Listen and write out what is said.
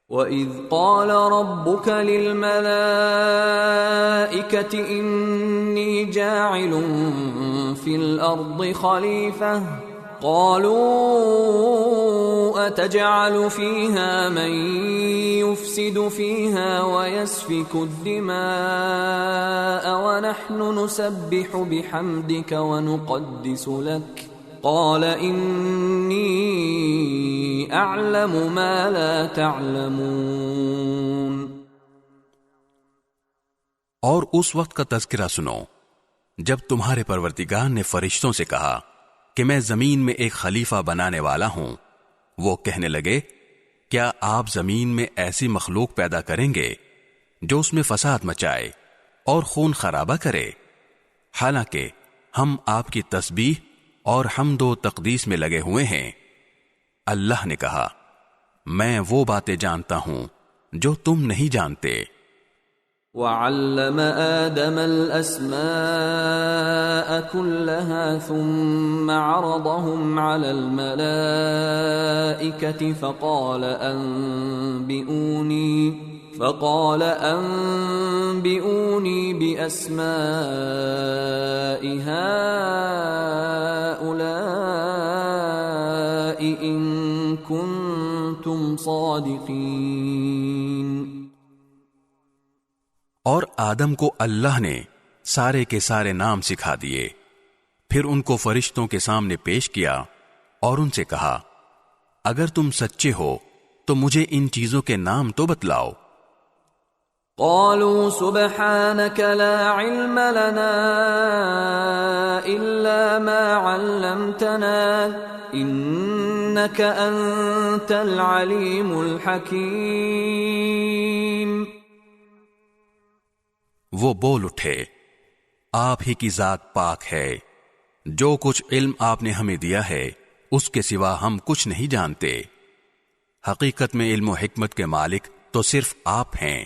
وَإِذْ قَالَ رَبُّكَ لِلْمَلَائِكَةِ إِنِّي جَاعِلٌ فِي الْأَرْضِ خَلِيفَةً قَالُوا أَتَجْعَلُ فِيهَا مَن يُفْسِدُ فِيهَا وَيَسْفِكُ الدِّمَاءَ وَنَحْنُ نُسَبِّحُ بِحَمْدِكَ وَنُقَدِّسُ لَكَ قال انی اعلم ما لا تعلمون۔ اور اس وقت کا تذکرہ سنو جب تمہارے پروردگار نے فرشتوں سے کہا کہ میں زمین میں ایک خلیفہ بنانے والا ہوں۔ وہ کہنے لگے کیا آپ زمین میں ایسی مخلوق پیدا کریں گے جو اس میں فساد مچائے اور خون خرابہ کرے؟ حالانکہ ہم آپ کی تسبیح اور حمد و تقدیس میں لگے ہوئے ہیں۔ اللہ نے کہا میں وہ باتیں جانتا ہوں جو تم نہیں جانتے۔ وَعَلَّمَ آدَمَ الْأَسْمَاءَ كُلَّهَا ثُمَّ عَرَضَهُمْ عَلَى الْمَلَائِكَةِ فقال أنبئوني بأسماء هؤلاء إن كنتم صادقين۔ اور آدم کو اللہ نے سارے کے سارے نام سکھا دیے، پھر ان کو فرشتوں کے سامنے پیش کیا اور ان سے کہا اگر تم سچے ہو تو مجھے ان چیزوں کے نام تو بتلاؤ۔ قالوا سبحانك لا علم لنا إلا ما علمتنا إنك أنت العليم الحكيم۔ وہ بول اٹھے آپ ہی کی ذات پاک ہے، جو کچھ علم آپ نے ہمیں دیا ہے اس کے سوا ہم کچھ نہیں جانتے۔ حقیقت میں علم و حکمت کے مالک تو صرف آپ ہیں۔